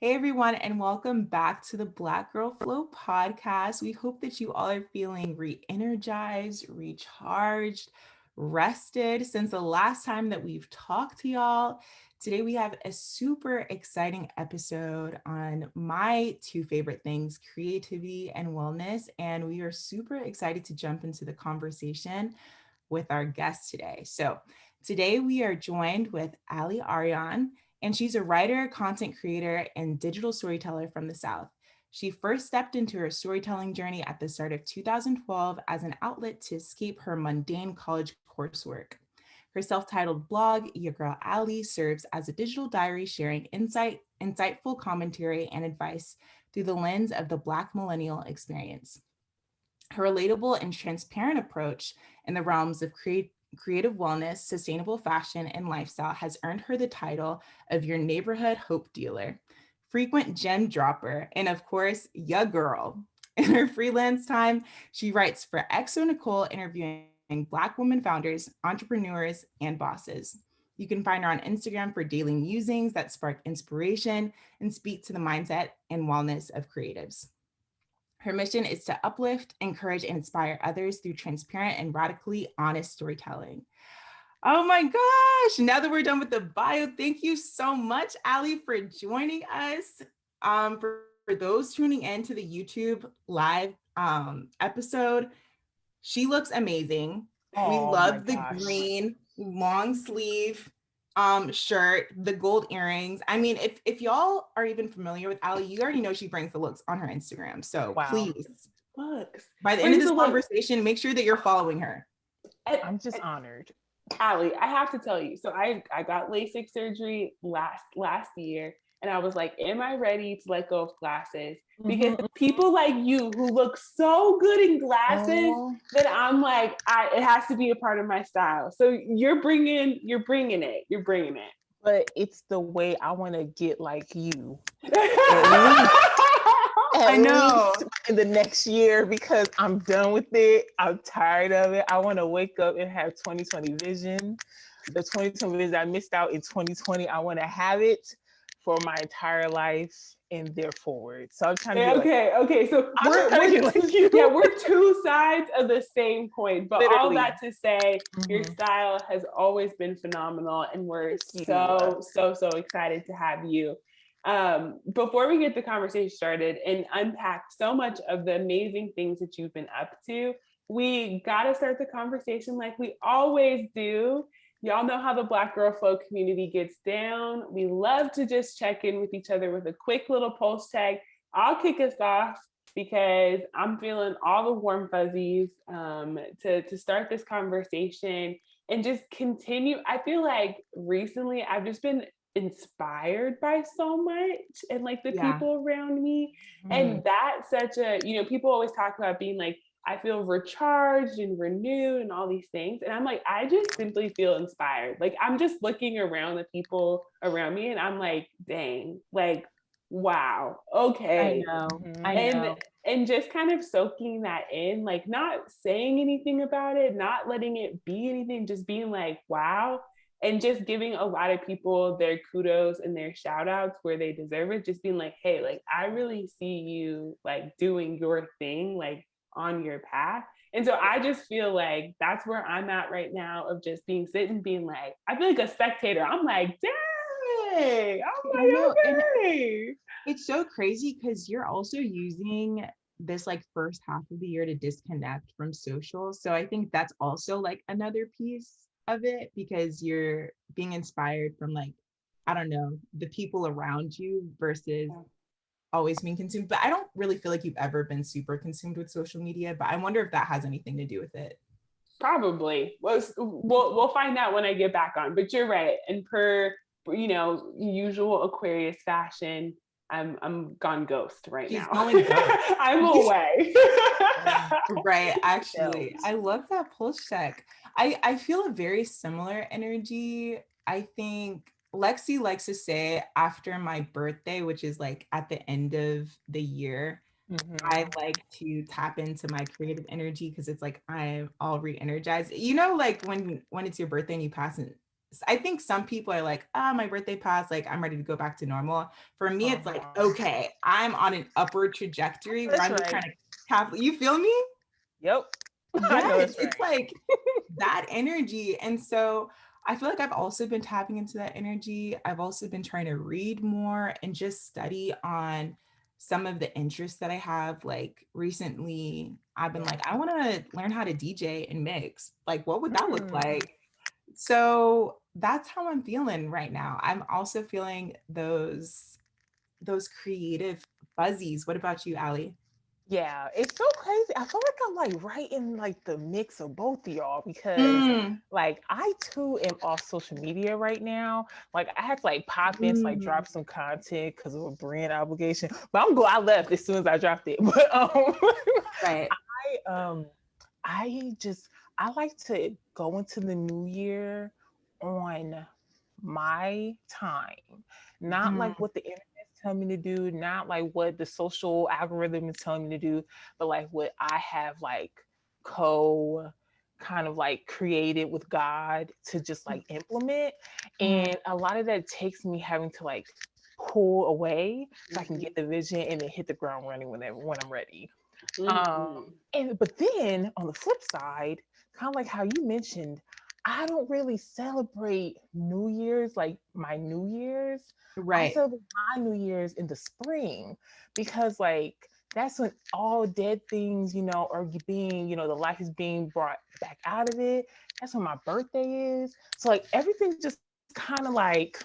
Hey everyone, and welcome back to the Black Girl Flow podcast. We hope that you all are feeling re-energized, recharged, rested since the last time that we've talked to y'all. Today we have a super exciting episode on my two favorite things, creativity and wellness, and we are super excited to jump into the conversation with our guest today. So today we are joined with Aley Arion, and she's a writer, content creator, and digital storyteller from the South. She first stepped into her storytelling journey at the start of 2012 as an outlet to escape her mundane college coursework. Her self-titled blog, Your Girl Aley, serves as a digital diary sharing insightful commentary and advice through the lens of the Black-millennial experience. Her relatable and transparent approach in the realms of creative wellness, sustainable fashion, and lifestyle has earned her the title of your neighborhood hope dealer, frequent gem dropper, and of course, ya girl. In her freelance time, she writes for XO Nicole, interviewing Black women founders, entrepreneurs, and bosses. You can find her on Instagram for daily musings that spark inspiration and speak to the mindset and wellness of creatives. Her mission is to uplift, encourage, and inspire others through transparent and radically honest storytelling. Oh my gosh, now that we're done with the bio, thank you so much, Aley, for joining us. For those tuning in to the YouTube live episode, she looks amazing. We Oh my love the gosh. green long sleeve shirt, the gold earrings. I mean, if y'all are even familiar with Aley, you already know she brings the looks on her Instagram. So Wow. please, Looks. by the end of Brings this the look. conversation, make sure that you're following her. And, I'm just and honored. Allie, I have to tell you. So I got LASIK surgery last year, and I was like, am I ready to let go of glasses? Because Mhm. people like you who look so good in glasses, Oh, that I'm like, it has to be a part of my style. So you're bringing it. but it's the way I want to get like you. At least, It. I at know. least in the next year because I'm done with it. I'm tired of it. I want to wake up and have 2020 vision. The 2020 vision I missed out in 2020, I want to have it for my entire life and there forward. So I'm trying to get like Okay. So I'm just trying to get like you. yeah, we're two sides of the same coin. But all Literally. that to say, your Mhm. style has always been phenomenal, and we're Thank you. so excited to have you. Before we get the conversation started and unpack so much of the amazing things that you've been up to, we got to start the conversation like we always do. Y'all know how the Black Girl Flow community gets down. We love to just check in with each other with a quick little pulse check. I'll kick us off because I'm feeling all the warm fuzzies to start this conversation and just continue. I feel like recently I've just been inspired by so much and like the Yeah. people around me. Mhm. And that's such a, people always talk about being like, I feel recharged and renewed and all these things. And I'm like, I just simply feel inspired. Like I'm just looking around the people around me and I'm like, dang, like, wow, I okay. know. I Mhm. And know. and just kind of soaking that in, like not saying anything about it, not letting it be anything, just being like, wow. And just giving a lot of people their kudos and their shout outs where they deserve it. Just being like, hey, like I really see you like doing your thing, like on your path. And so I just feel like that's where I'm at right now of just being sitting, being like, I feel like a spectator. I'm like, dang, I know. I'm And like, okay. it's so crazy because you're also using this like first half of the year to disconnect from social. So I think that's also like another piece of it because you're being inspired from like, I don't know, the people around you versus always being consumed. But I don't really feel like you've ever been super consumed with social media, but I wonder if that has anything to do with it. Probably. We'll find out when I get back on. But you're right. And per usual Aquarius fashion, I'm gone ghost right She's now. going ghost. I'm away. Right. Actually, Felt. I love that pulse check. I feel a very similar energy. I think Lexi likes to say after my birthday, which is like at the end of the year, I Mhm. like to tap into my creative energy because it's like I'm all re-energized. Like when it's your birthday and you pass I think some people are like, my birthday passed, like I'm ready to go back to normal. For me, it's like, okay, I'm on an upward trajectory where I'm just trying to you feel me? Yep. Yes, it's like that energy. And so I feel like I've also been tapping into that energy. I've also been trying to read more and just study on some of the interests that I have. Like recently, I've been like, I want to learn how to DJ and mix. Like, what would that look like? So that's how I'm feeling right now. I'm also feeling those creative fuzzies. What about you, Aley? Yeah, it's so crazy. I feel like I'm like right in like the mix of both of y'all because like I too am off social media right now. Like I had to like pop in to like drop some content because of a brand obligation. But I'm glad I left as soon as I dropped it. But Right. I like to go into the new year on my time, not like what the internet's telling me to do, not like what the social algorithm is telling me to do, but like what I have like co kind of like created with God to just like implement. And a lot of that takes me having to like pull away so I can get the vision and then hit the ground running when I'm ready. But then on the flip side, kind of like how you mentioned, I don't really celebrate New Year's like my New Year's. I Right. celebrate my New Year's in the spring because like that's when all dead things, are being, the life is being brought back out of it. That's when my birthday is. So like everything just kind of like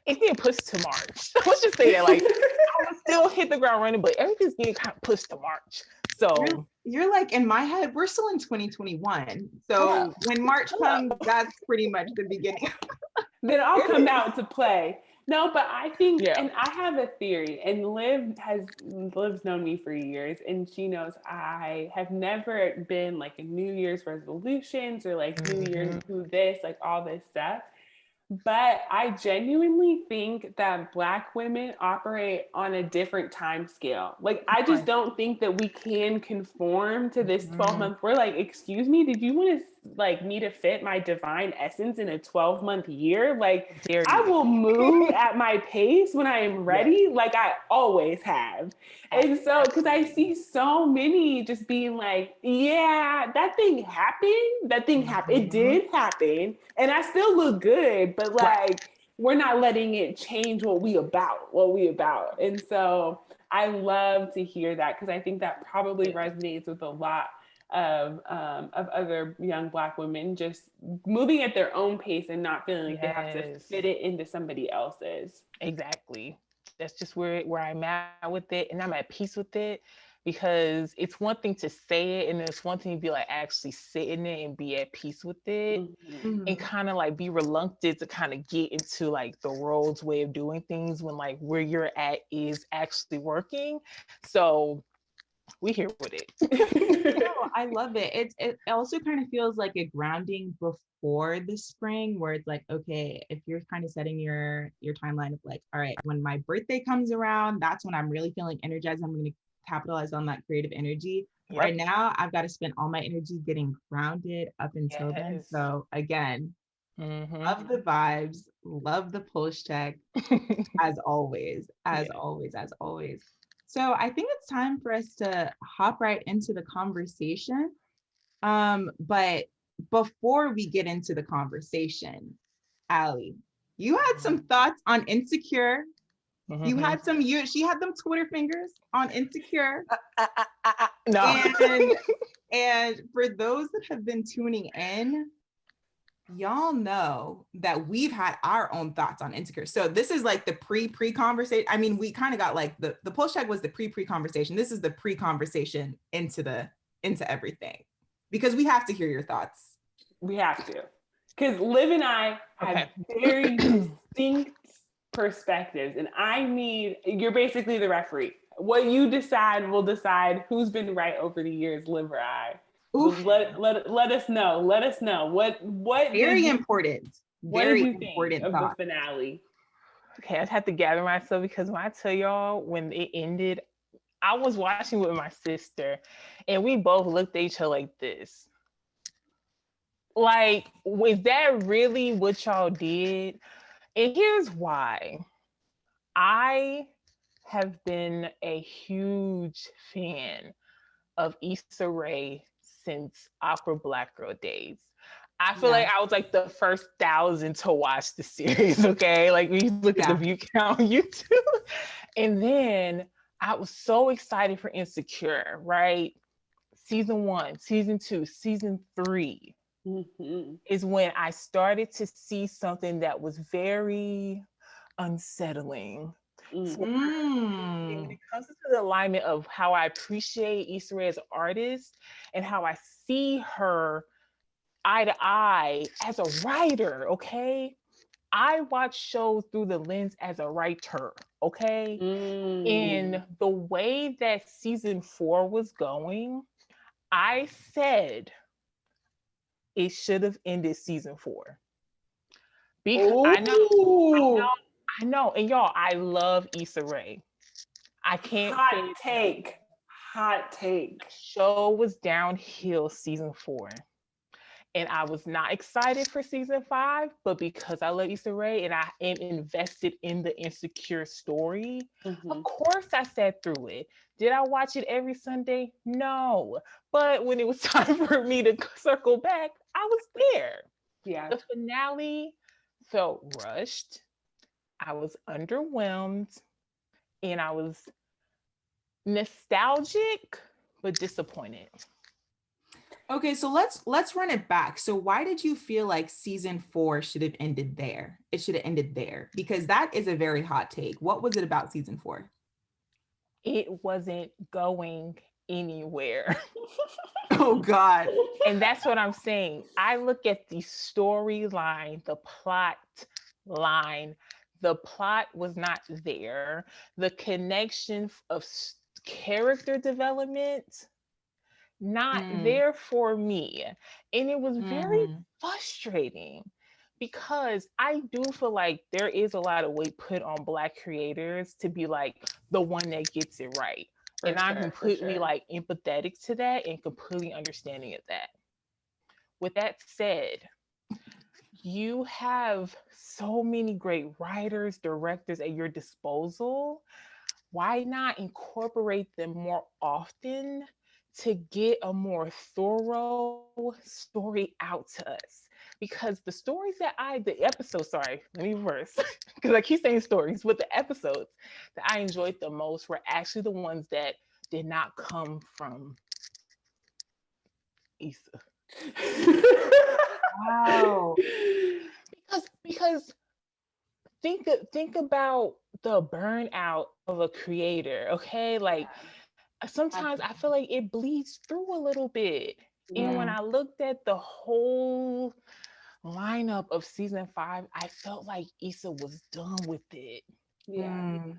it's being pushed to March. Let's just say that like I'm gonna still hit the ground running, but everything's being kind of pushed to March. So you're like in my head, we're still in 2021. So when March comes, that's pretty much the beginning. Then I'll come out to play. No, but I think, and I have a theory, and Liv's known me for years, and she knows I have never been like a New Year's resolutions or like New Year's do this, like all this stuff. But I genuinely think that Black women operate on a different time scale. Like, I just don't think that we can conform to this 12-month. We're like, excuse me, did you want to like me to fit my divine essence in a 12-month year? Like, I will move at my pace when I am ready, like I always have. And so, because I see so many just being like, yeah, that thing happened. It did happen. And I still look good, but like, we're not letting it change what we about. And so I love to hear that because I think that probably resonates with a lot of other young Black women just moving at their own pace and not feeling like they have to fit it into somebody else's. Exactly. That's just where I'm at with it, and I'm at peace with it because it's one thing to say it, and it's one thing to be like actually sit in it and be at peace with it, and kind of like be reluctant to kind of get into like the world's way of doing things when like where you're at is actually working. So we here with it. No, I love it. It also kind of feels like a grounding before the spring where it's like, okay, if you're kind of setting your timeline of like, all right, when my birthday comes around, that's when I'm really feeling energized. I'm going to capitalize on that creative energy. Right now, I've got to spend all my energy getting grounded up until then. So again, love the vibes, love the pulse check, as always. So I think it's time for us to hop right into the conversation. But before we get into the conversation, Aley, you had some thoughts on Insecure. You had she had them Twitter fingers on Insecure. No. And for those that have been tuning in, y'all know that we've had our own thoughts on Insecure. So this is like the pre conversation. I mean, we kind of got like the pulse check was the pre conversation. This is the pre conversation into everything because we have to hear your thoughts. We have to, because Liv and I have very distinct perspectives, and you're basically the referee. What you decide will decide who's been right over the years, Liv or I. Let us know. Let us know what very important. What did you think of the finale? Okay, I just have to gather myself because when I tell y'all when it ended, I was watching with my sister, and we both looked at each other like this. Like, was that really what y'all did? And here's why. I have been a huge fan of Issa Rae since Awkward Black Girl days. I feel like Yeah. I was like the first 1,000 to watch the series, okay? Like when you look at the Yeah. view count on YouTube. And then I was so excited for Insecure, right? Season 1, season 2, season 3 Mhm. is when I started to see something that was very unsettling. For when Mm. it comes to the alignment of how I appreciate Issa Rae as an artist and how I see her eye to eye as a writer, okay? I watch shows through the lens as a writer, okay? In the way that season 4 was going, I said it should have ended season 4. Because Oh, I know, and y'all, I love Issa Rae. I can't say hot it enough. take. Hot take. Show was downhill season 4. And I was not excited for season 5, but because I love Issa Rae and I am invested in the Insecure story, of course I sat through it. Did I watch it every Sunday? No. But when it was time for me to circle back, I was there. Yeah. The finale felt rushed. I was underwhelmed and I was nostalgic but disappointed. Okay, so let's run it back. So why did you feel like season 4 should have ended there? It should have ended there because that is a very hot take. What was it about season 4? It wasn't going anywhere. Oh God. And that's what I'm saying. I look at the storyline, the plot line. The plot was not there. The connection of character development, not Mm, there for me. And it was very mhm. frustrating because I do feel like there is a lot of weight put on Black creators to be like the one that gets it right. For And I'm sure, for completely sure. like empathetic to that and completely understanding of that. With that said, you have so many great writers, directors at your disposal. Why not incorporate them more often to get a more thorough story out to us? Because the stories that the episodes, sorry, let me reverse, because I keep saying stories, but the episodes that I enjoyed the most were actually the ones that did not come from Issa. Wow. Because think about the burnout of a creator, okay? Like sometimes I feel like it bleeds through a little bit. And when Mm. I looked at the whole lineup of season 5, I felt like Issa was done with it. Yeah. Mm.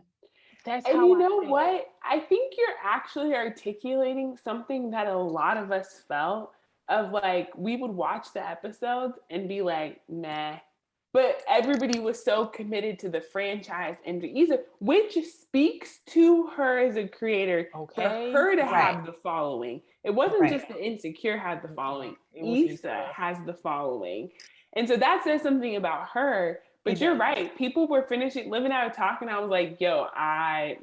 That's And how you I know felt. what? I think you're actually articulating something that a lot of us felt of like we would watch the episodes and be like, nah. But everybody was so committed to the franchise and to Issa, which speaks to her as a creator for Okay. her to Right. have the following. It wasn't Right. just the Insecure had the following. It was Issa Issa. has the following. And so that says something about her. But It you're does. right. People were finishing living out of talk, and I was like, yo, I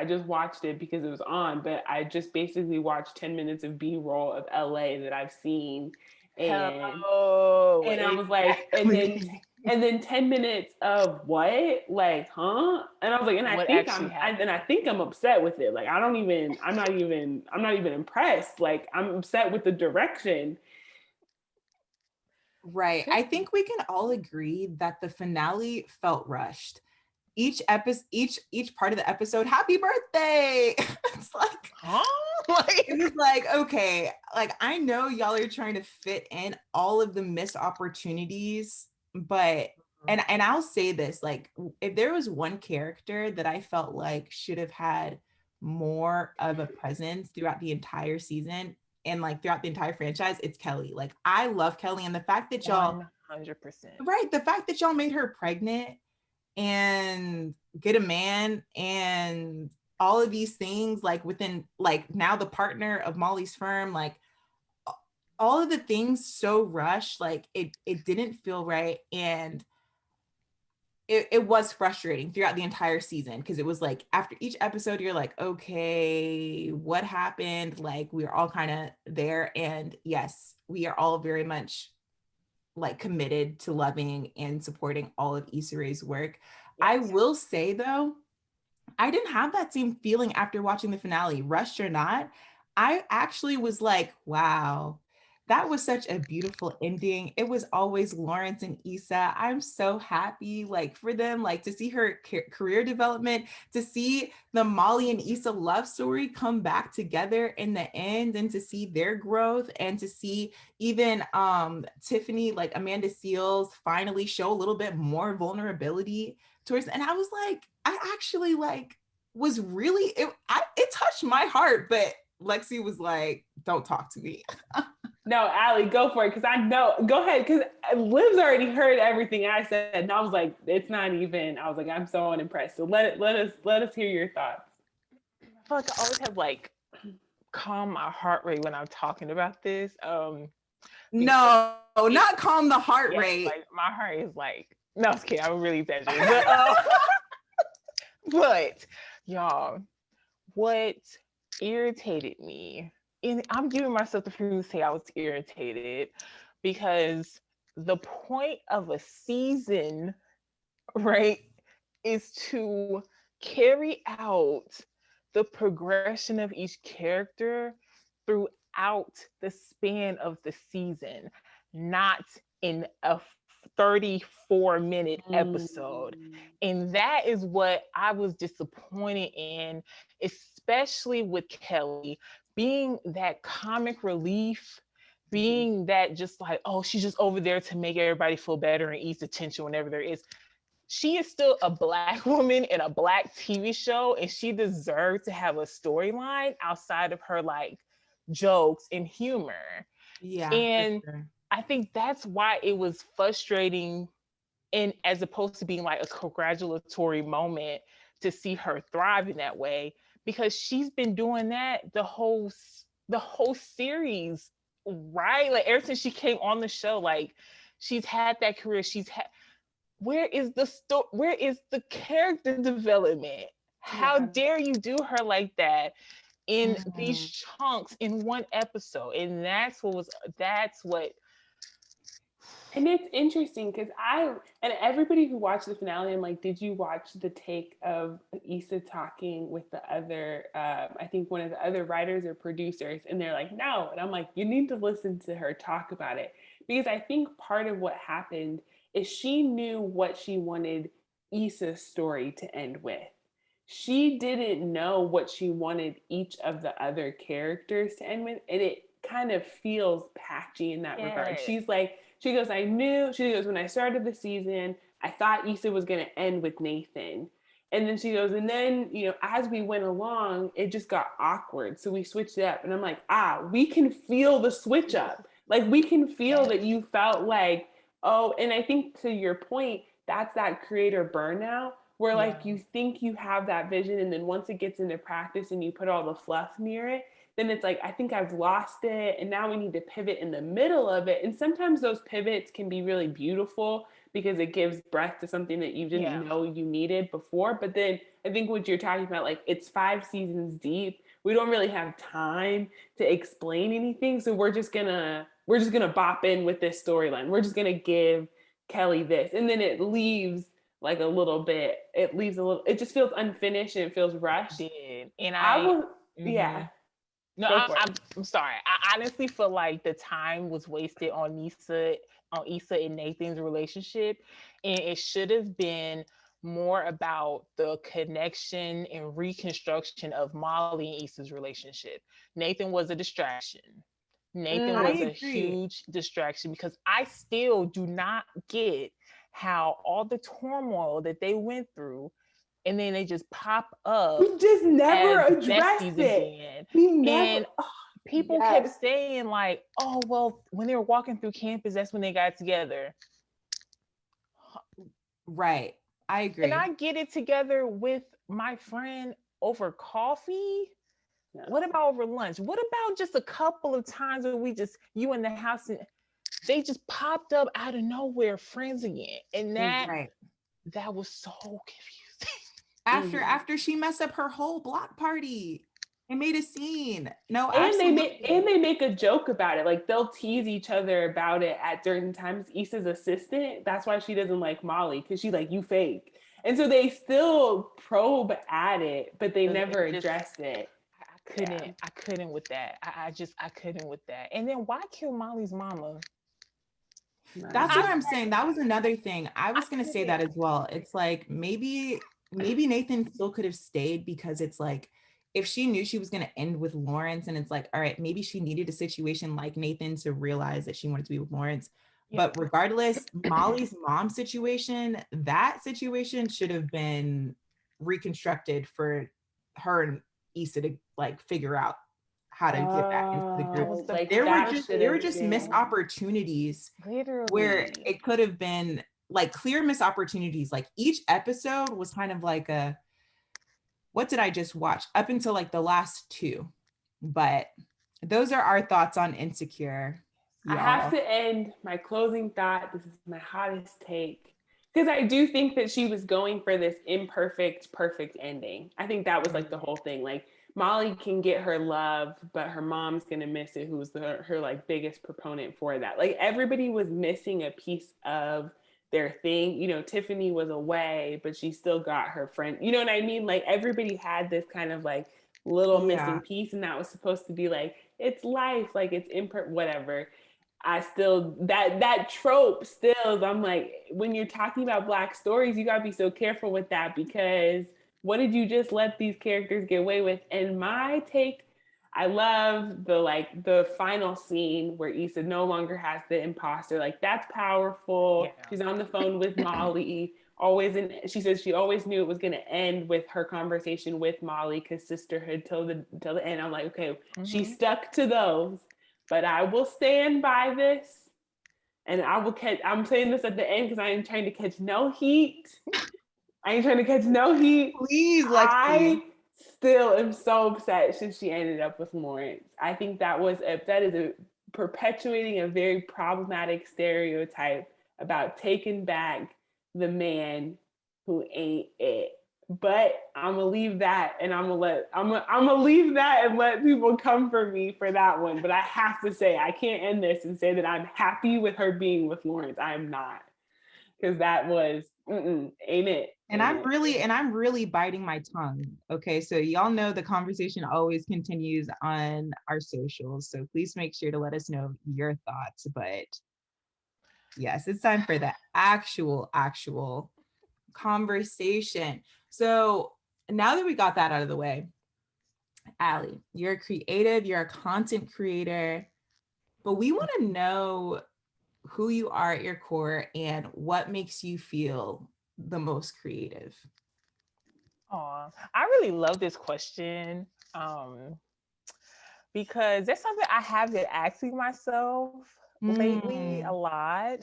just watched it because it was on, but I just basically watched 10 minutes of B-roll of LA that I've seen. Hello. And I was like, and Exactly. then 10 minutes of what? Like, huh? And I was like, and What actually happened? I think I'm upset with it. Like, I'm not even impressed. Like, I'm upset with the direction. Right. I think we can all agree that the finale felt rushed. Each episode, each part of the episode, happy birthday. It's like, Huh? it was like, okay, like I know y'all are trying to fit in all of the missed opportunities, but and I'll say this, like if there was one character that I felt like should have had more of a presence throughout the entire season and like throughout the entire franchise, it's Kelly. Like I love Kelly and the fact that y'all 100%. right, the fact that y'all made her pregnant and get a man and all of these things like within like now the partner of Molly's firm, like all of the things so rushed, like it didn't feel right. And it was frustrating throughout the entire season, because it was like after each episode you're like, okay, what happened? Like we are all kind of there. And yes, we are all very much like committed to loving and supporting all of Issa Rae's work. I Yes. will say though, I didn't have that same feeling after watching the finale, rushed or not. I actually was like, wow, that was such a beautiful ending. It was always Lawrence and Issa. I'm so happy like for them, like to see her career development, to see the Molly and Issa love story come back together in the end, and to see their growth, and to see even Tiffany, like Amanda Seales, finally show a little bit more vulnerability towards. And I was like, I actually like was really it touched my heart. But Lexi was like, don't talk to me. No, Aley, go for it, because I know. Go ahead, because Liv's already heard everything I said, and I was like, it's not even. I was like, I'm so unimpressed. So let us hear your thoughts. I feel like I always have like calm my heart rate when I'm talking about this. No, not calm the heart Yeah, rate. like my heart is like, no, I'm kidding. I'm really exaggerating. But y'all, what irritated me, and I'm giving myself the freedom to say I was irritated, because the point of a season, right, is to carry out the progression of each character throughout the span of the season, not in a 34-minute episode. And that is what I was disappointed in, especially with Kelly being that comic relief, being that just like, oh, she's just over there to make everybody feel better and ease the tension whenever there is. She is still a Black woman in a Black TV show, and she deserved to have a storyline outside of her like jokes and humor. Yeah, And sure. I think that's why it was frustrating, and as opposed to being like a congratulatory moment to see her thrive in that way, because she's been doing that the whole series, right? Like ever since she came on the show, like she's had that career. She's had, where is the story? Where is the character development? How dare you do her like that in these chunks in one episode? And that's what. And it's interesting because and everybody who watched the finale, I'm like, did you watch the take of Issa talking with the other, I think one of the other writers or producers? And they're like, no. And I'm like, you need to listen to her talk about it. Because I think part of what happened is she knew what she wanted Issa's story to end with. She didn't know what she wanted each of the other characters to end with. And it kind of feels patchy in that regard. She's like, she goes, when I started the season, I thought Issa was going to end with Nathan. And then she goes, and then, as we went along, it just got awkward. So we switched it up. And I'm like, we can feel the switch up. Like, we can feel that you felt like, oh, and I think to your point, that's that creator burnout where like you think you have that vision. And then once it gets into practice and you put all the fluff near it, then it's like, I think I've lost it. And now we need to pivot in the middle of it. And sometimes those pivots can be really beautiful because it gives breath to something that you didn't know you needed before. But then I think what you're talking about, like it's 5 seasons deep. We don't really have time to explain anything. So we're just gonna bop in with this storyline. We're just gonna give Kelly this. And then it leaves like a little bit, it just feels unfinished and it feels rushed. And yeah. No, I'm sorry. I honestly feel like the time was wasted on Issa and Nathan's relationship, and it should have been more about the connection and reconstruction of Molly and Issa's relationship. Nathan was a distraction. Nathan was a huge distraction, because I still do not get how all the turmoil that they went through, and then they just pop up. We just never addressed it. Again. And people kept saying like, oh, well, when they were walking through campus, that's when they got together. Right. I agree. And I get it together with my friend over coffee. What about over lunch? What about just a couple of times when you in the house and they just popped up out of nowhere, friends again? And that was so confusing. After she messed up her whole block party and made a scene. No, and absolutely. they make a joke about it. Like they'll tease each other about it at certain times. Issa's assistant, that's why she doesn't like Molly, because she's like, you fake. And so they still probe at it, but they never addressed it. I couldn't with that. I couldn't with that. And then why kill Molly's mama? That's what I'm saying. That was another thing. I was going to say that as well. It's like maybe Nathan still could have stayed, because it's like if she knew she was going to end with Lawrence, and it's like, all right, maybe she needed a situation like Nathan to realize that she wanted to be with Lawrence. Yeah. But regardless, Molly's mom situation, that situation should have been reconstructed for her and Issa to like figure out how to get back into the group. Like there were just missed opportunities. Literally. Where it could have been like clear missed opportunities. Like each episode was kind of like a, what did I just watch? Up until like the last two. But those are our thoughts on Insecure. Y'all. I have to end my closing thought. This is my hottest take. Because I do think that she was going for this imperfect, perfect ending. I think that was like the whole thing. Like Molly can get her love, but her mom's gonna miss it, who's her like biggest proponent for that. Like everybody was missing a piece of their thing. You know, Tiffany was away, but she still got her friend. You know what I mean? Like everybody had this kind of like little missing piece, and that was supposed to be like, it's life, like it's whatever. I still, that trope still, I'm like, when you're talking about Black stories, you gotta be so careful with that, because what did you just let these characters get away with? And my take, I love the final scene where Issa no longer has the imposter. Like that's powerful. Yeah. She's on the phone with Molly. She says she always knew it was gonna end with her conversation with Molly, because sisterhood till the end. I'm like, okay, she stuck to those. But I will stand by this, and I'm saying this at the end because I ain't trying to catch no heat. Please, Lexi. I still am so upset since she ended up with Lawrence. I think that is perpetuating a very problematic stereotype about taking back the man who ain't it. But I'm gonna leave that, and I'm gonna leave that and let people come for me for that one. But I have to say, I can't end this and say that I'm happy with her being with Lawrence. I am not, because that was ain't it. And I'm really biting my tongue. Okay, so y'all know the conversation always continues on our socials, so please make sure to let us know your thoughts. But yes, it's time for the actual conversation. So now that we got that out of the way, Aley, you're a creative, you're a content creator, but we want to know who you are at your core and what makes you feel the most creative. Oh, I really love this question, because that's something I have been asking myself lately a lot,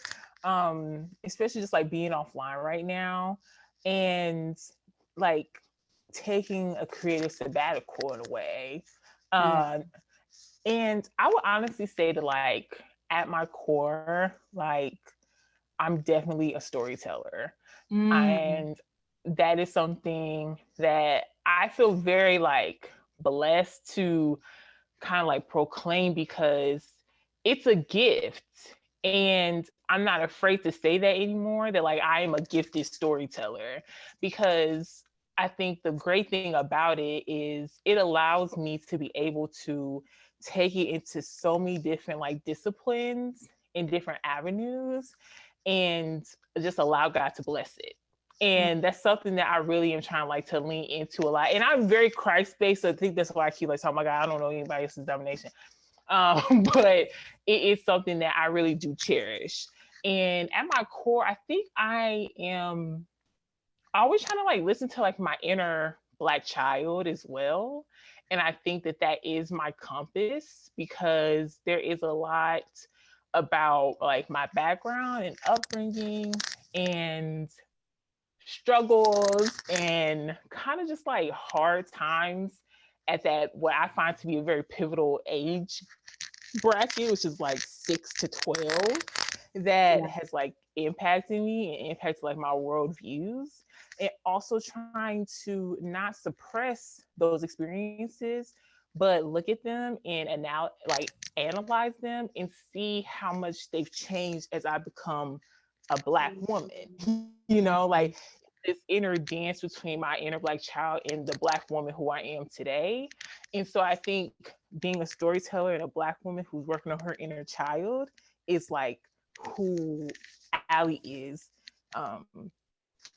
especially just like being offline right now and like taking a creative sabbatical in a way. And I would honestly say that like at my core, like I'm definitely a storyteller. And that is something that I feel very like blessed to kind of like proclaim, because it's a gift. And I'm not afraid to say that anymore, that like I am a gifted storyteller, because I think the great thing about it is it allows me to be able to take it into so many different like disciplines in different avenues and just allow God to bless it. And that's something that I really am trying like to lean into a lot. And I'm very Christ-based, so I think that's why I keep like, oh my God, I don't know anybody else's denomination. But it is something that I really do cherish. And at my core, I think I am always trying to like listen to like my inner Black child as well. And I think that that is my compass, because there is a lot about like my background and upbringing and struggles and kind of just like hard times at that what I find to be a very pivotal age bracket, which is like 6 to 12, that Yeah. has like impacted me and impacted like my worldviews. And also trying to not suppress those experiences, but look at them and analyze them and see how much they've changed as I become a Black woman. You know, like Mhm. this inner dance between my inner Black child and the Black woman who I am today. And so I think being a storyteller and a Black woman who's working on her inner child is like who Aley is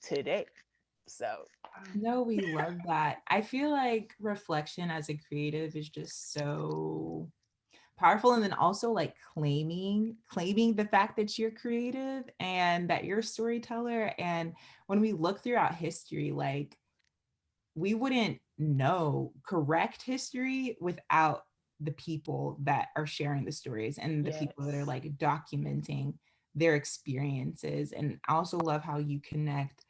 today. So No, we love that. I feel like reflection as a creative is just so powerful, and then also like claiming the fact that you're creative and that you're a storyteller. And when we look throughout history, like we wouldn't know correct history without the people that are sharing the stories and the people that are yes. like documenting their experiences. And I also love how you connect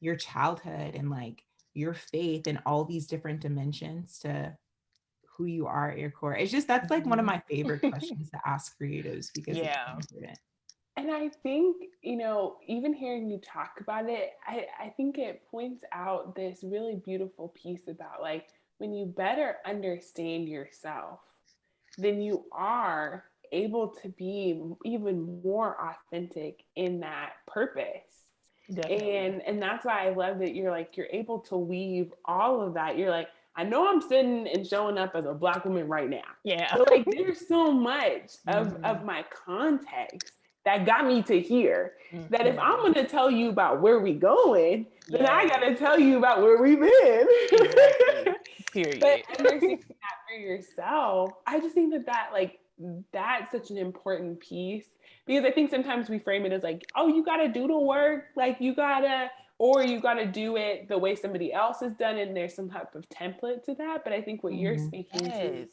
your childhood and like your faith and all these different dimensions to who you are at your core. It's just that's like one of Mhm. my favorite questions to ask creatives because it's so Yeah. important. And I think, even hearing you talk about it, I think it points out this really beautiful piece about like when you better understand yourself, then you are able to be even more authentic in that purpose. Definitely. And that's why I love that you're able to weave all of that. You're like, I know I'm sitting and showing up as a Black woman right now, Yeah. but like there's so much of Mhm. my context that got me to here, that if I'm Mhm. going to tell you about where we going, then I got Yes. to tell you about where we've been. Exactly. But Period. understanding that for yourself, I just think that like that's such an important piece, because I think sometimes we frame it as like, oh, you got to do the work, like you got to do it the way somebody else has done it, and there's some type of template to that. But I think what you're Mhm. speaking to, Yes.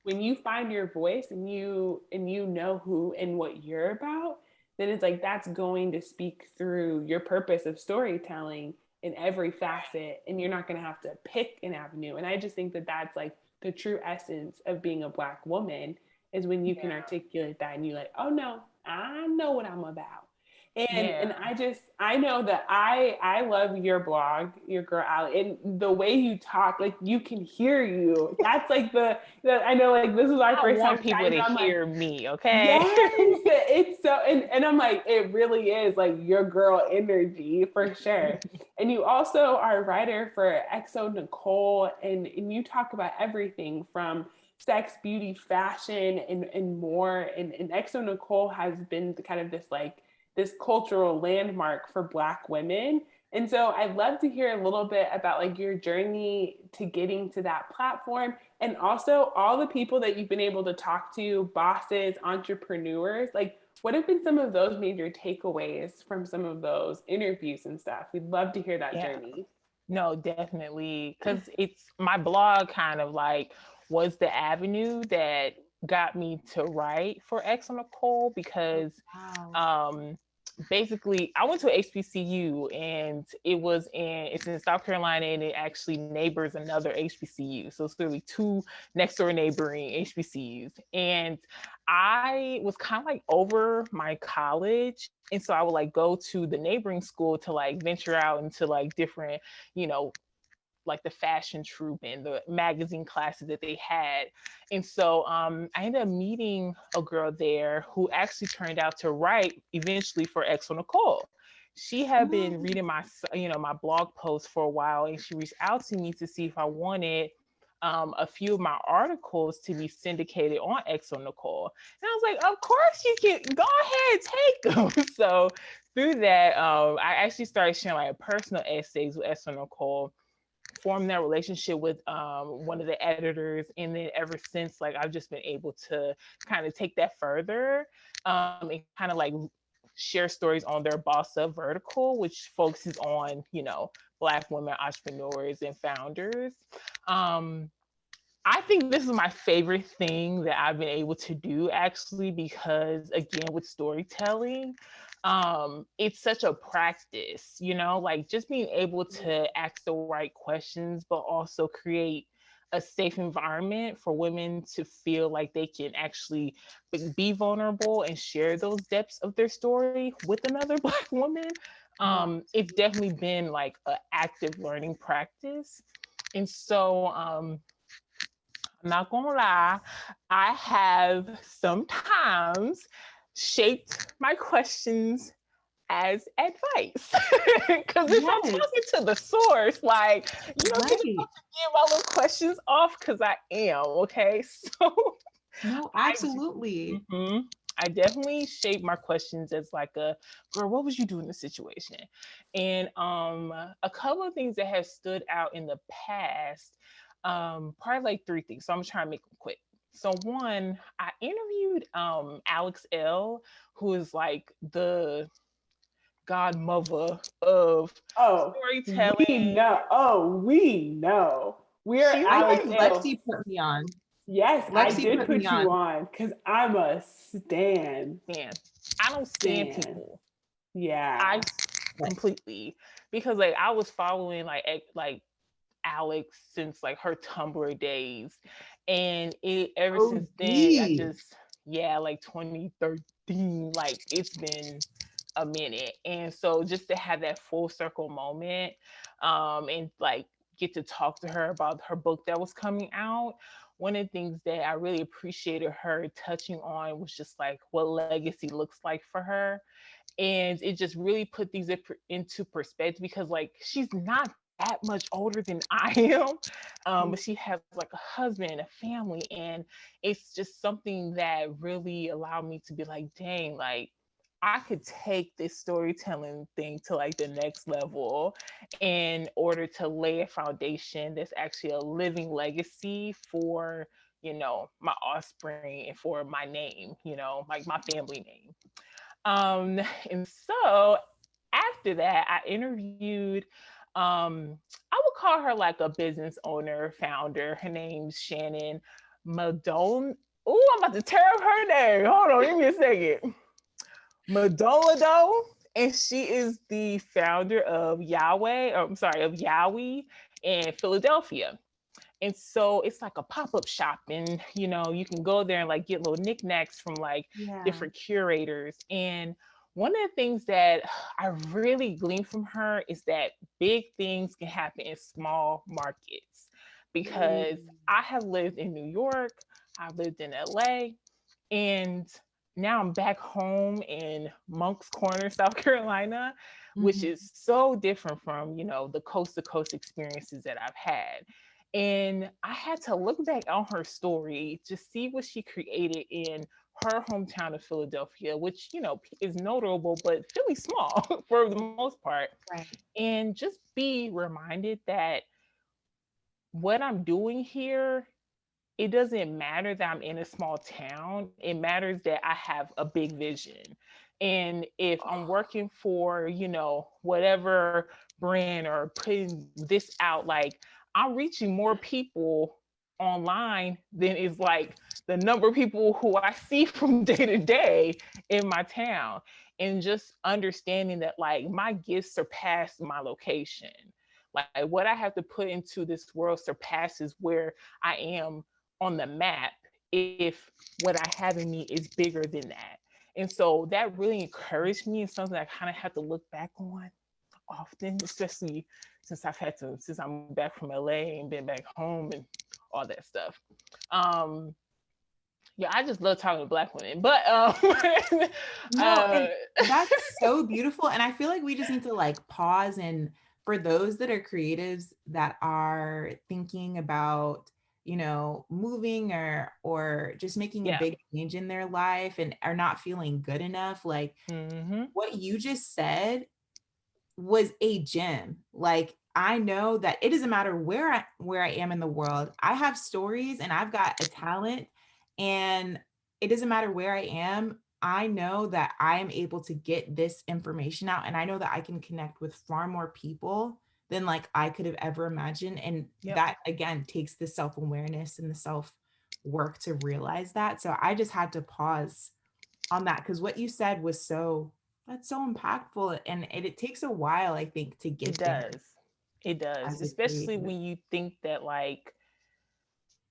when you find your voice and you know who and what you're about, then it's like that's going to speak through your purpose of storytelling in every facet, and you're not going to have to pick an avenue. And I just think that that's like the true essence of being a Black woman, is when you can Yeah. articulate that and you're like, oh no, I know what I'm about. And Yeah. I know that I love your blog, your girl Aley, and the way you talk, like you can hear you. That's like the I know, like this is our I first time want people chatting, to but I'm like, hear me, okay? yes, it's so, and I'm like, it really is like your girl energy for sure. And you also are a writer for Exo Nicole, and you talk about everything from sex, beauty, fashion, and more. And Exo Nicole has been kind of this like this cultural landmark for Black women. And so I'd love to hear a little bit about like your journey to getting to that platform, and also all the people that you've been able to talk to, bosses, entrepreneurs. Like, what have been some of those major takeaways from some of those interviews and stuff? We'd love to hear that Yeah. journey. No, definitely. Because it's my blog kind of like was the avenue that got me to write for X on the Cole because Wow. um basically I went to a HBCU and it's in South Carolina and it actually neighbors another HBCU. So it's literally two next door neighboring HBCUs. And I was kind of like over my college. And so I would like go to the neighboring school to like venture out into like different, you know, like the fashion troupe and the magazine classes that they had. And so I ended up meeting a girl there who actually turned out to write eventually for Exo Nicole. She had been Mm. reading my blog posts for a while, and she reached out to me to see if I wanted a few of my articles to be syndicated on Exo Nicole. And I was like, of course you can, go ahead, take them. So through that, I actually started sharing like personal essays with Exo Nicole, formed that relationship with one of the editors, and then ever since, like I've just been able to kind of take that further and kind of like share stories on their Boss Up vertical, which focuses on Black women entrepreneurs and founders. um, I think this is my favorite thing that I've been able to do actually, because again, with storytelling, it's such a practice, like just being able to ask the right questions, but also create a safe environment for women to feel like they can actually be vulnerable and share those depths of their story with another Black woman. It's definitely been like an active learning practice. And so I'm not gonna lie, I have sometimes shaped my questions as advice. Because if I'm Yes, talking to the source, like, you don't get to right. give my little questions off because I am, okay? So No, I, absolutely. mhm, I definitely shape my questions as like a girl, what would you do in this situation? And a couple of things that have stood out in the past, probably like three things. So I'm trying to make them quick. So one, I interviewed Alex L, who is like the godmother of Oh, we storytelling. know. Oh, we know. We're She's I Alex think like, L. Lexi put me on. Yes, I Lexi did put me put you on. on because I'm a stan. man, I don't stand Stan. people. I Yeah. completely, because like I was following like Alex since like her Tumblr days, and it ever since then I OG. just, yeah, like 2013, like it's been a minute. And so just to have that full circle moment, and like get to talk to her about her book that was coming out, one of the things that I really appreciated her touching on was just like what legacy looks like for her. And it just really put these into perspective, because like she's not that much older than I am, but she has like a husband, a family, and it's just something that really allowed me to be like, dang, like I could take this storytelling thing to like the next level in order to lay a foundation that's actually a living legacy for, my offspring and for my name, like my family name. And so after that, I interviewed, I would call her like a business owner, founder. Her name's Shannon Madone. Oh, I'm about to tear up her name. Hold on, give me a second. Madolado, and she is the founder of Yahweh, or I'm sorry, of Yowie in Philadelphia. And so it's like a pop-up shop, and you can go there and like get little knickknacks from like Yeah. different curators. And one of the things that I really glean from her is that big things can happen in small markets, because I have lived in New York, I've lived in LA, and now I'm back home in Monk's Corner, South Carolina, which Mhm. is so different from, the coast to coast experiences that I've had. And I had to look back on her story to see what she created in her hometown of Philadelphia, which, is notable, but really small for the most part. Right. And just be reminded that what I'm doing here, it doesn't matter that I'm in a small town. It matters that I have a big vision. And if I'm working for, whatever brand or putting this out, like I'm reaching more people online than is like the number of people who I see from day to day in my town. And just understanding that like my gifts surpass my location. Like what I have to put into this world surpasses where I am on the map, if what I have in me is bigger than that. And so that really encouraged me, and something I kind of have to look back on often, especially since I'm back from LA and been back home and all that stuff. Um, yeah, I just love talking to Black women, but No, uh, and that's so beautiful. And I feel like we just need to like pause, and for those that are creatives that are thinking about, moving or just making a yeah, big change in their life and are not feeling good enough, like hmm, what you just said was a gem. Like I know that it doesn't matter where I am in the world. I have stories and I've got a talent, and it doesn't matter where I am. I know that I am able to get this information out, and I know that I can connect with far more people than like I could have ever imagined. And yep, that again takes the self-awareness and the self work to realize that. So I just had to pause on that because what you said was so that's so impactful, and it takes a while, I think, to it get there does. It does, as a especially creative. when you think that like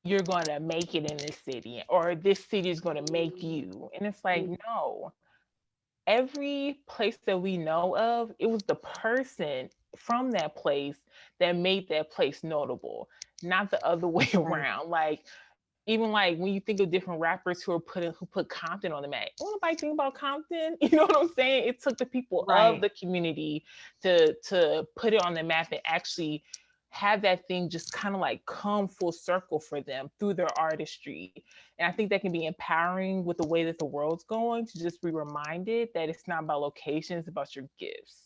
you're going to make it in this city, or this city is going to make you. And it's like, no, every place that we know of, it was the person from that place that made that place notable, not the other way Right. around. Like, even like when you think of different rappers who put Compton on the map, don't nobody think about Compton. You know what I'm saying? It took the people of Right. the community to put it on the map and actually have that thing just kind of like come full circle for them through their artistry. And I think that can be empowering with the way that the world's going, to just be reminded that it's not about location, it's about your gifts.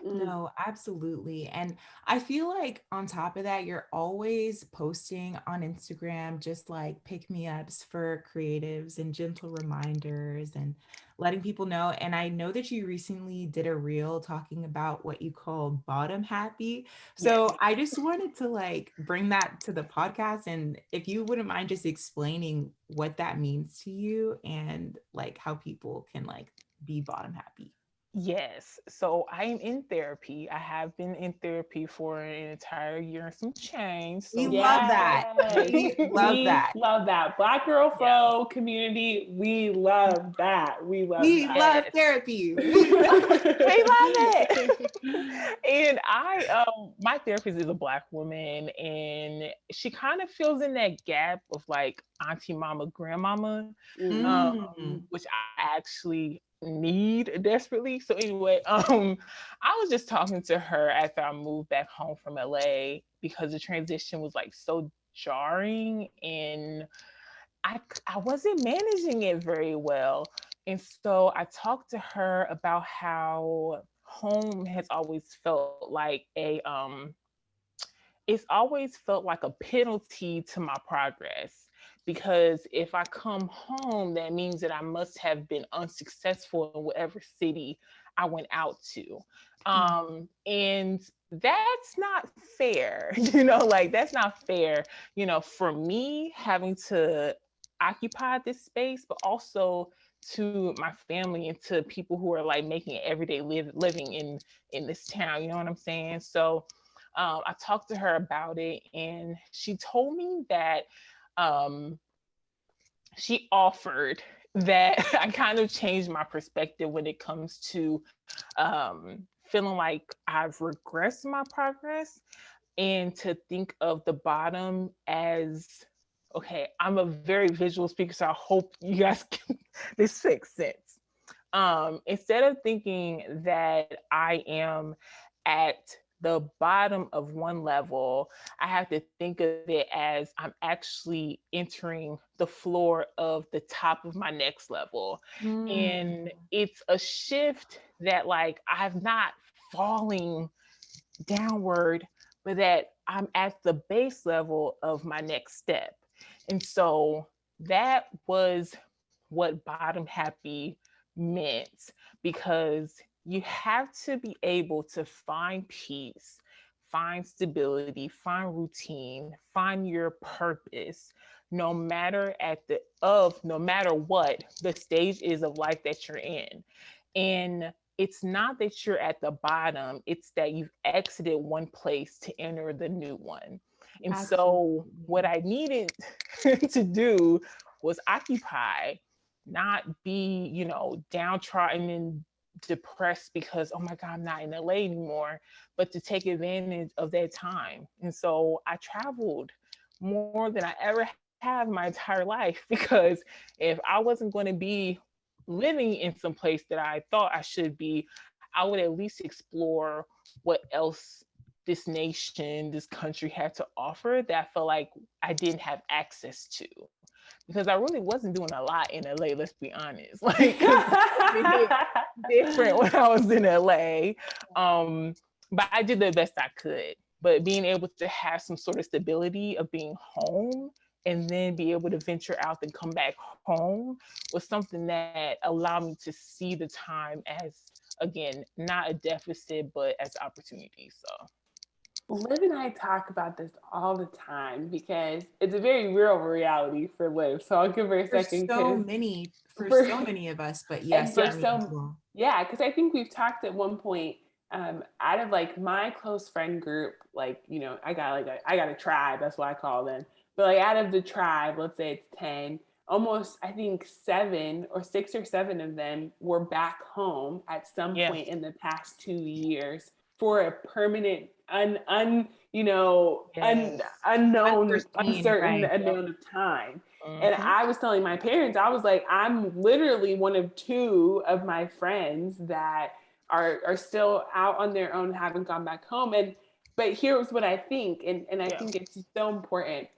Mm. No, absolutely. And I feel like on top of that, you're always posting on Instagram just like pick me ups for creatives and gentle reminders and letting people know. And I know that you recently did a reel talking about what you call bottom happy. Yes. So I just wanted to like bring that to the podcast. And if you wouldn't mind just explaining what that means to you and like how people can like be bottom happy. Yes. So I am in therapy. I have been in therapy for an entire year and some change. We So love thank that. Yes, We love we that. love that. Black Girl yeah. Flow community, we love that. We love We that. love Yes. therapy. We love We love it. And my therapist is a Black woman, and she kind of fills in that gap of like auntie, mama, grandmama, um, Mm. which I actually need desperately. So anyway, I was just talking to her after I moved back home from LA, because the transition was like so jarring, and I wasn't managing it very well. And so I talked to her about how home has always felt like it's always felt like a penalty to my progress, because if I come home, that means that I must have been unsuccessful in whatever city I went out to. Mm. And that's not fair. Like, that's not fair, for me having to occupy this space, but also to my family and to people who are like making it everyday living in this town. You know what I'm saying? So I talked to her about it, and she told me that um, she offered that I kind of changed my perspective when it comes to feeling like I've regressed my progress, and to think of the bottom as, okay, I'm a very visual speaker, so I hope you guys can, this makes sense. Instead of thinking that I am at the bottom of one level, I have to think of it as I'm actually entering the floor of the top of my next level. Mm. And it's a shift that, like, I've not falling downward, but that I'm at the base level of my next step. And so that was what bottom happy meant, because you have to be able to find peace, find stability, find routine, find your purpose, no matter what the stage is of life that you're in. And it's not that you're at the bottom, it's that you've exited one place to enter the new one. And so what Absolutely. I needed to do was occupy, not be, downtrodden and depressed because, oh my God, I'm not in LA anymore, but to take advantage of that time. And so I traveled more than I ever have my entire life, because if I wasn't going to be living in some place that I thought I should be, I would at least explore what else this nation, this country had to offer that I felt like I didn't have access to. Because I really wasn't doing a lot in LA, let's be honest. Like, because it hit different when I was in LA. But I did the best I could. But being able to have some sort of stability of being home, and then be able to venture out and come back home, was something that allowed me to see the time as, again, not a deficit, but as opportunity. So Liv and I talk about this all the time because it's a very real reality for Liv. So I'll give her a For second so because many, for for so many of us, but and yes, for for me as some, well. yeah, because I think we've talked at one point out of like my close friend group, like, you know, I got a tribe, that's what I call them. But like out of the tribe, let's say it's 10, almost I think 6 or 7 of them were back home at some point in the past 2 years for a permanent unknown, uncertain amount of time. And I was telling my parents, I was like, I'm literally one of 2 of my friends that are still out on their own, haven't gone back home. But here's what I think, and I think it's so important.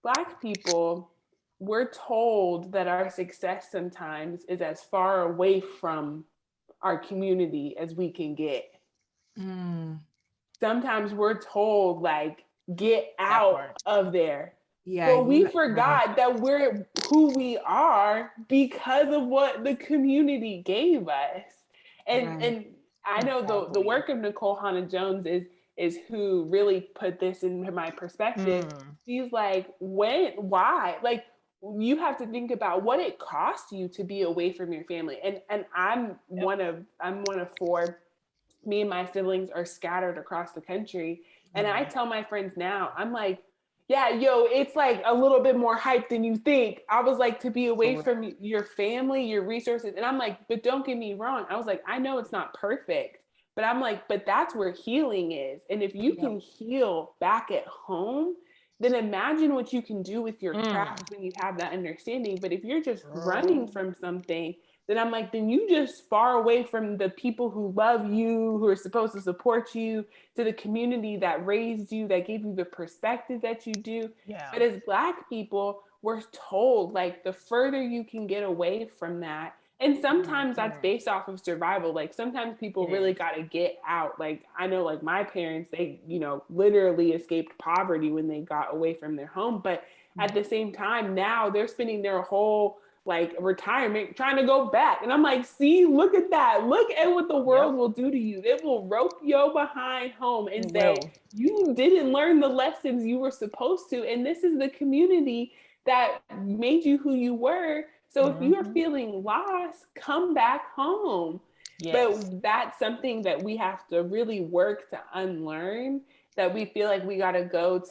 Black people, we're told that our success sometimes is as far away from our community as we can get. Sometimes we're told, like, get out of there. Yeah, but we forgot that we're who we are because of what the community gave us. And I know the work of Nicole Hannah-Jones is who really put this into my perspective. She's like, why? Like, you have to think about what it costs you to be away from your family. And I'm one of 4. Me and my siblings are scattered across the country. And I tell my friends now, I'm like, yeah, it's like a little bit more hype than you think. I was like, to be away from your family, your resources. And I'm like, but don't get me wrong. I was like, I know it's not perfect, but I'm like, but that's where healing is. And if you can heal back at home, then imagine what you can do with your craft when you have that understanding. But if you're just running from something, then I'm like, then you just far away from the people who love you, who are supposed to support you, to the community that raised you, that gave you the perspective that you do. But as Black people, we're told, like, the further you can get away from that, and sometimes that's based off of survival. Like, sometimes people really got to get out. Like, I know, like, my parents, they, literally escaped poverty when they got away from their home. But at the same time, now they're spending their whole like retirement trying to go back. And I'm like, see, look at that. Look at what the world will do to you. It will rope you behind home and say, you didn't learn the lessons you were supposed to. And this is the community that made you who you were. So if you're feeling lost, come back home. But that's something that we have to really work to unlearn, that we feel like we got to go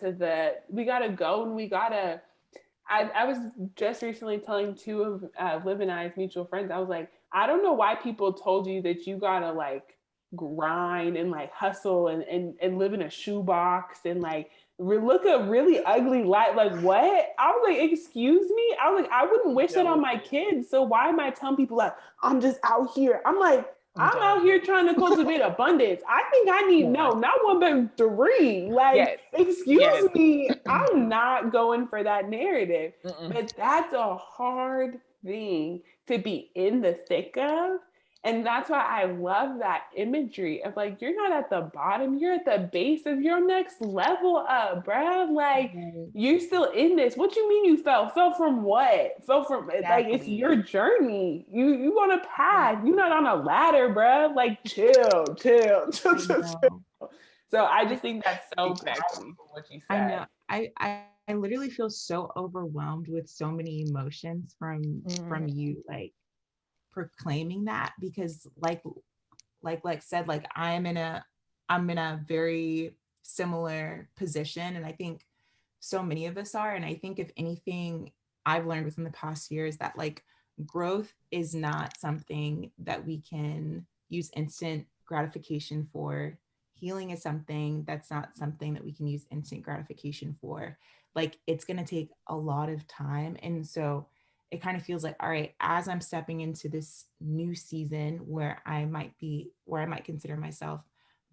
and I was just recently telling 2 of Liv and I's mutual friends, I was like, I don't know why people told you that you gotta like grind and like hustle and live in a shoebox and like look a really ugly life. Like, what? I was like, excuse me? I was like, I wouldn't wish that on my kids. So why am I telling people like, I'm just out here? I'm like, I'm out here trying to cultivate abundance. I think I need not 1 but 3. Like, excuse me, I'm not going for that narrative. But that's a hard thing to be in the thick of. And that's why I love that imagery of like, you're not at the bottom, you're at the base of your next level up, bruh. Like, you're still in this. What you mean you fell? Fell from what? Fell from like, it's your journey. You on a path. You're not on a ladder, bruh. Like, chill. So I just think that's so powerful what you said. I know. I literally feel so overwhelmed with so many emotions from you, like proclaiming that, because like said, like I'm in a very similar position, and I think so many of us are. And I think if anything I've learned within the past year is that like growth is not something that we can use instant gratification for. Healing is something that's not something that we can use instant gratification for. Like, it's going to take a lot of time. And so it kind of feels like, all right, as I'm stepping into this new season where I might consider myself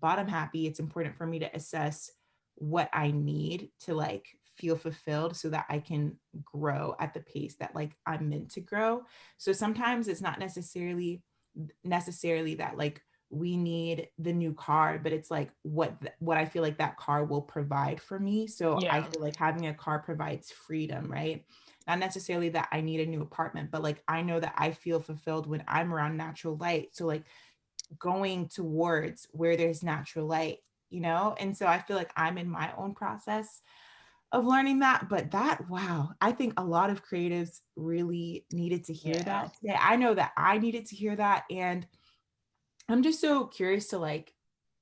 bottom happy, it's important for me to assess what I need to like feel fulfilled so that I can grow at the pace that like I'm meant to grow. So sometimes it's not necessarily that like we need the new car, but it's like what I feel like that car will provide for me. So I feel like having a car provides freedom, right? Not necessarily that I need a new apartment, but like I know that I feel fulfilled when I'm around natural light. So like going towards where there's natural light, And so I feel like I'm in my own process of learning that. But wow, I think a lot of creatives really needed to hear that today. I know that I needed to hear that. And I'm just so curious to like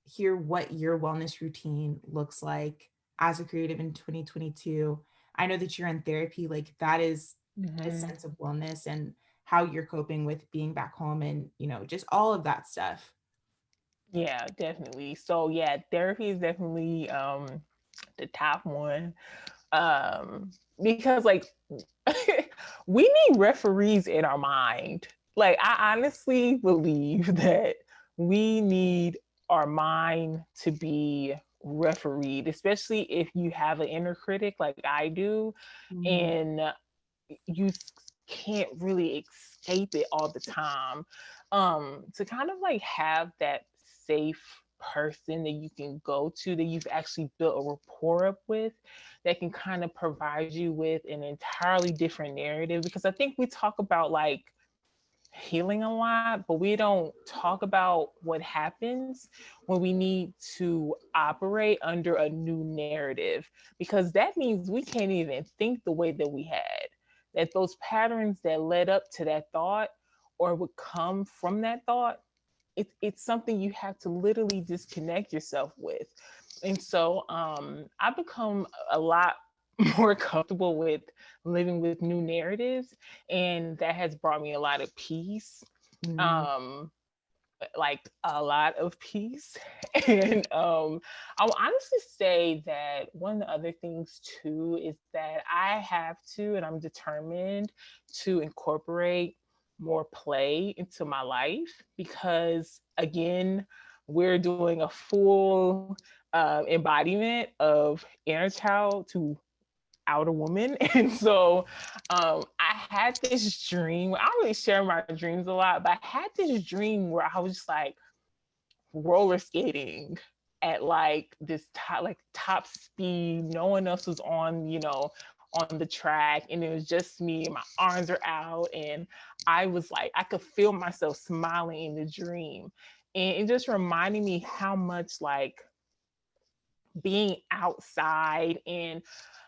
hear what your wellness routine looks like as a creative in 2022. I know that you're in therapy, like that is a Mhm. sense of wellness, and how you're coping with being back home and, just all of that stuff. Yeah, definitely. So yeah, therapy is definitely the top one. Um because like we need referees in our mind. Like I honestly believe that we need our mind to be refereed, especially if you have an inner critic like I do, Mhm. and you can't really escape it all the time. To kind of like have that safe person that you can go to, that you've actually built a rapport up with, that can kind of provide you with an entirely different narrative. Because I think we talk about like healing a lot, but we don't talk about what happens when we need to operate under a new narrative, because that means we can't even think the way that we had. That those patterns that led up to that thought or would come from that thought, it's something you have to literally disconnect yourself with. And so I've become a lot more comfortable with living with new narratives, and that has brought me a lot of peace. Mm. um like a lot of peace. And I'll honestly say that one of the other things too is that I have to, and I'm determined to incorporate more play into my life, because again, we're doing a full embodiment of inner child to outer woman. And so I had this dream. I don't really share my dreams a lot, but I had this dream where I was just like roller skating at like this top speed. No one else was on, on the track, and it was just me, and my arms are out, and I was like, I could feel myself smiling in the dream. And it just reminded me how much like being outside and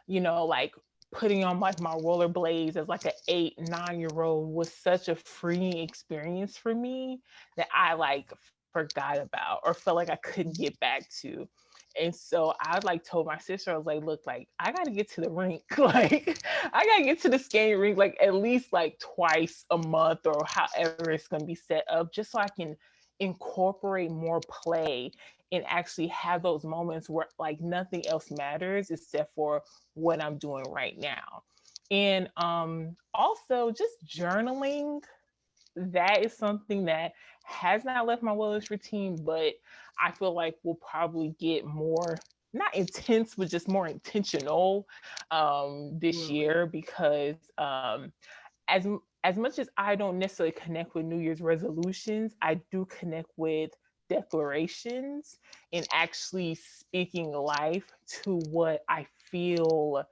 like putting on like my rollerblades as like an 8, 9-year-old was such a freeing experience for me that I like forgot about or felt like I couldn't get back to. And so I like told my sister, I was like, look, like I gotta get to the rink. Like I gotta get to the skating rink like at least like twice a month or however it's gonna be set up, just so I can incorporate more play and actually have those moments where like nothing else matters except for what I'm doing right now. And also just journaling, that is something that has not left my wellness routine, but I feel like will probably get more, not intense, but just more intentional this Absolutely. year, because as as much as I don't necessarily connect with New Year's resolutions, I do connect with declarations and actually speaking life to what I feel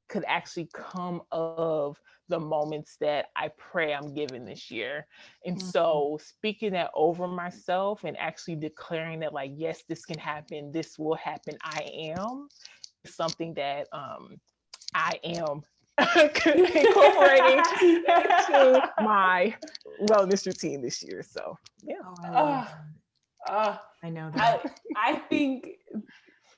could actually come of the moments that I pray I'm given this year. And Mhm. so speaking that over myself and actually declaring that like, yes, this can happen, this will happen, I am, is something that I am incorporating into my wellness routine this year. So yeah. Oh, I love uh, that. uh, I know that. I think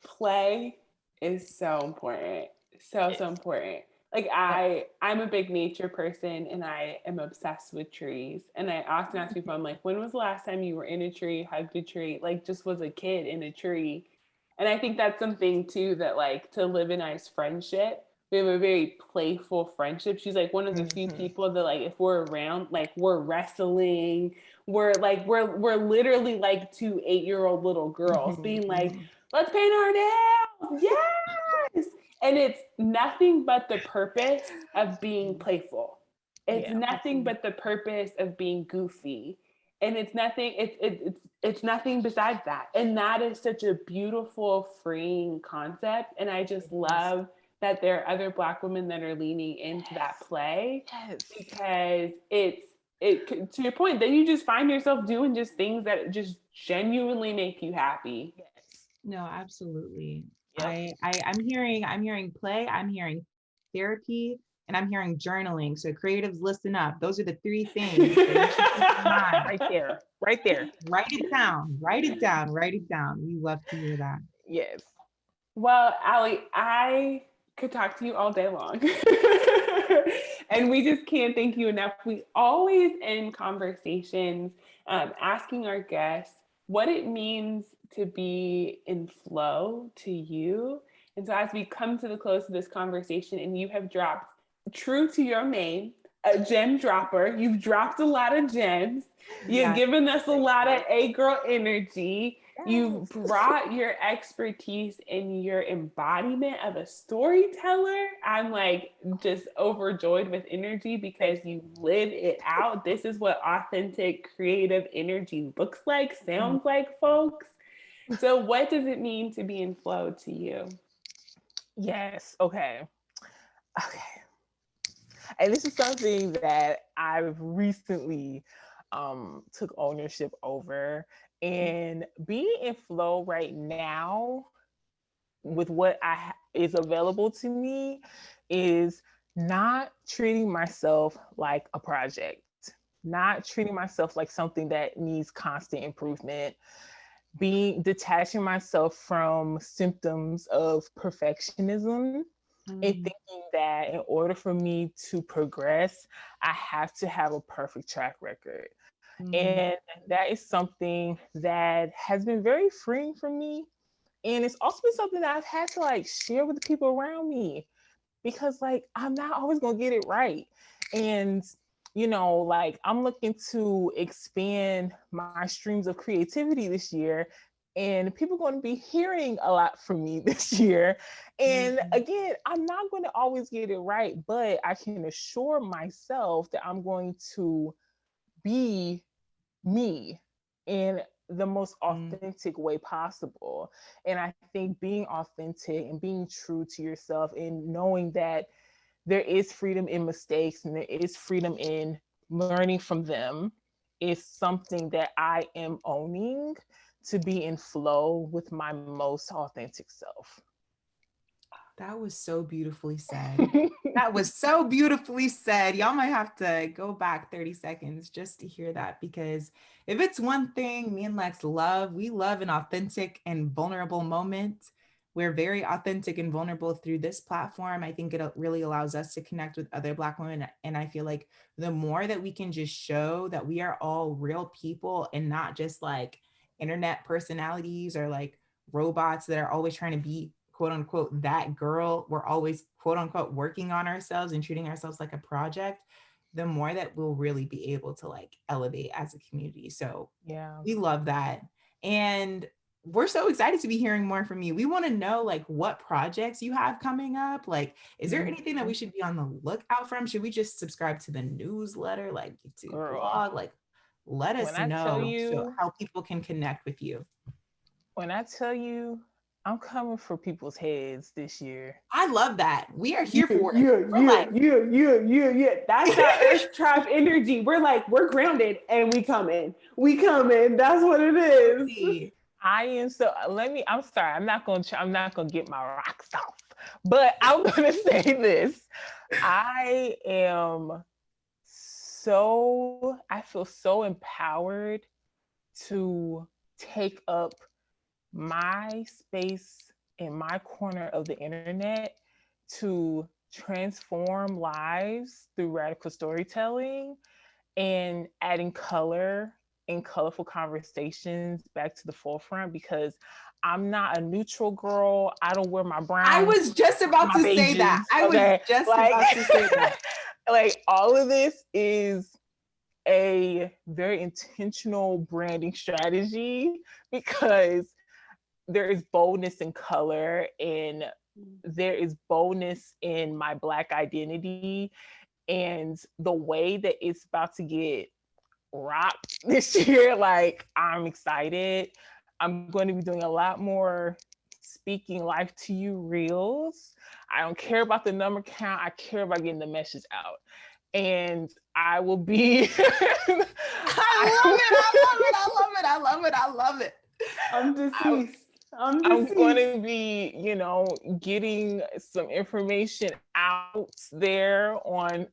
play is so important. So Yes. important. Like Yes. I'm a big nature person and I am obsessed with trees. And I often ask people, I'm like, when was the last time you were in a tree, hugged a tree, like just was a kid in a tree? And I think that's something too that like to live a nice friendship. We have a very playful friendship. She's like one of the few Mm-hmm. people that like if we're around, like we're wrestling, we're literally like 2 8-year-old little girls Mm-hmm. being like, Mm-hmm. let's paint our nails. Yes. And it's nothing but the purpose of being playful. It's Yeah. nothing Absolutely. but the purpose of being goofy. And it's nothing, it's nothing besides that. And that is such a beautiful, freeing concept. And I just It is. love that there are other Black women that are leaning into that Yes. play Yes. because it to your point, then you just find yourself doing just things that just genuinely make you happy. Yes. No, absolutely. Yep. I'm hearing play, I'm hearing therapy, and I'm hearing journaling. So creatives, listen up. Those are the three things that you should keep in mind. Right there, right there. Write it down, write it down, write it down. We love to hear that. Yes. Well, Aley, I could talk to you all day long. And we just can't thank you enough. We always end conversations asking our guests what it means to be in flow to you. And so as we come to the close of this conversation, and you have dropped, true to your name, a gem dropper, you've dropped a lot of gems. You've given us a lot of A-girl energy. You've brought your expertise and your embodiment of a storyteller. I'm like just overjoyed with energy because you live it out. This is what authentic creative energy looks like, sounds like, folks. So what does it mean to be in flow to you? Yes. Okay. And this is something that I've recently took ownership over. And being in flow right now with what is available to me is not treating myself like a project, not treating myself like something that needs constant improvement, detaching myself from symptoms of perfectionism. And thinking that in order for me to progress, I have to have a perfect track record. And that is something that has been very freeing for me. And it's also been something that I've had to like share with the people around me, because like I'm not always gonna get it right. And like I'm looking to expand my streams of creativity this year, and people are going to be hearing a lot from me this year. And again, I'm not going to always get it right, but I can assure myself that I'm going to be me in the most authentic way possible. And I think being authentic and being true to yourself and knowing that there is freedom in mistakes and there is freedom in learning from them is something that I am owning to be in flow with my most authentic self. That was so beautifully said. That was so beautifully said. Y'all might have to go back 30 seconds just to hear that, because if it's one thing me and Lex love, we love an authentic and vulnerable moment. We're very authentic and vulnerable through this platform. I think it really allows us to connect with other Black women. And I feel like the more that we can just show that we are all real people and not just like internet personalities or like robots that are always trying to be quote unquote that girl, we're always quote unquote working on ourselves and treating ourselves like a project, the more that we'll really be able to like elevate as a community. So yeah, we love that. And we're so excited to be hearing more from you. We want to know like what projects you have coming up. Like, is there anything that we should be on the lookout from? Should we just subscribe to the newsletter, like YouTube blog? Like, let us know so how people can connect with you. When I tell you, I'm coming for people's heads this year. I love that. We are here for it. Yeah. That's our Earth Tribe energy. We're like, we're grounded and we coming. We coming. That's what it is. I am so. I'm sorry. I'm not gonna get my rocks off. But I'm gonna say this. I feel so empowered to take up my space in my corner of the internet to transform lives through radical storytelling and adding color and colorful conversations back to the forefront, because I'm not a neutral girl. I don't wear my brown. I was just about to say that. Like all of this is a very intentional branding strategy, because there is boldness in color and there is boldness in my Black identity, and the way that it's about to get rocked this year, like I'm excited. I'm going to be doing a lot more speaking life to you reels. I don't care about the number count. I care about getting the message out. And I will be I love it. I'm deceased. I'm I'm going deceased. to be, getting some information out there on,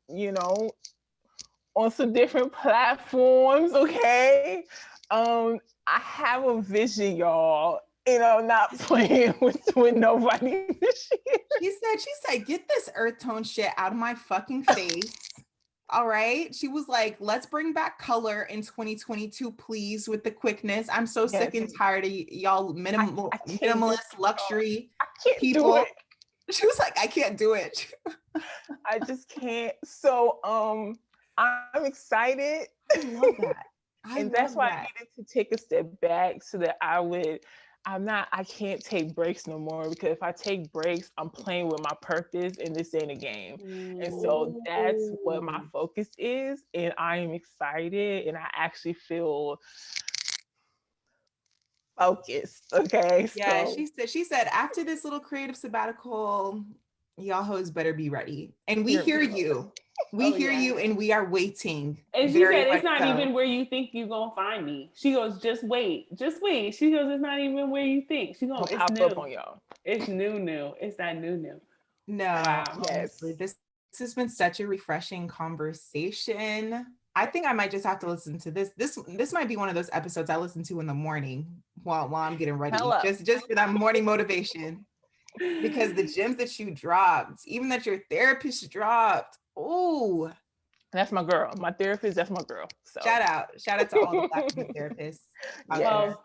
on some different platforms. Okay. I have a vision, y'all, and I'm not playing with nobody this year. She said, get this earth tone shit out of my fucking face. All right. She was like, let's bring back color in 2022, please, with the quickness. I'm so sick and tired of y'all minimalist luxury I can't people. do it. She was like, I can't do it. I just can't. So I'm excited. I love that. And that's why I needed to take a step back so that I can't take breaks no more, because if I take breaks, I'm playing with my purpose and this ain't a game. And so that's what my focus is. And I am excited and I actually feel focused. Okay. Yeah, So she said after this little creative sabbatical, y'all hoes better be ready. And we hear you. We hear you and we are waiting. And she said, it's not even where you think you're going to find me. She goes, just wait. Just wait. She goes, it's not even where you think. She goes, it's pop new. up on y'all. It's new. It's that new. No, wow. Honestly, this has been such a refreshing conversation. I think I might just have to listen to this. This might be one of those episodes I listen to in the morning while I'm getting ready. Just for that morning motivation. Because the gems that you dropped, even that your therapist dropped. Oh, that's my girl. My therapist, that's my girl. So shout out to all the Black therapists. Well,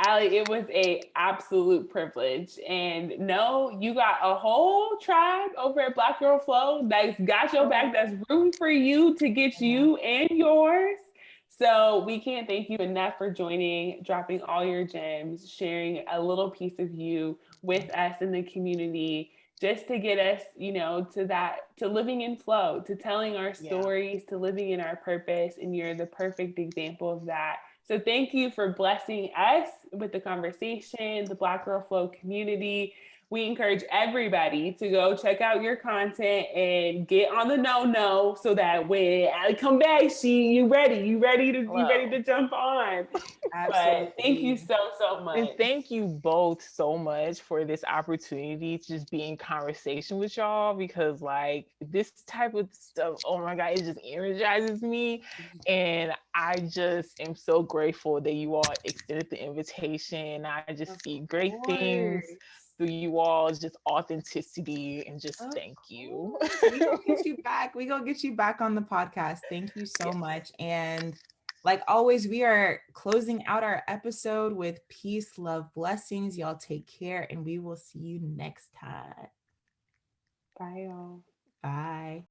Aley, it was a absolute privilege. And no, you got a whole tribe over at Black Girl Flow that's got your back, that's rooting for you to get you and yours. So we can't thank you enough for joining, dropping all your gems, sharing a little piece of you with us in the community, just to get us, to living in flow, to telling our stories, to living in our purpose. And you're the perfect example of that. So thank you for blessing us with the conversation, the Black Girl Flow community. We encourage everybody to go check out your content and get on the no so that when Aley come back, you ready to jump on. Absolutely. But thank you so much. And thank you both so much for this opportunity to just be in conversation with y'all, because like this type of stuff, oh my God, it just energizes me. And I just am so grateful that you all extended the invitation. I just see great things through you all, just authenticity, and just thank you. We gonna get you back. We gonna get you back on the podcast. Thank you so much. And like always, we are closing out our episode with peace, love, blessings. Y'all take care, and we will see you next time. Bye, y'all. Bye.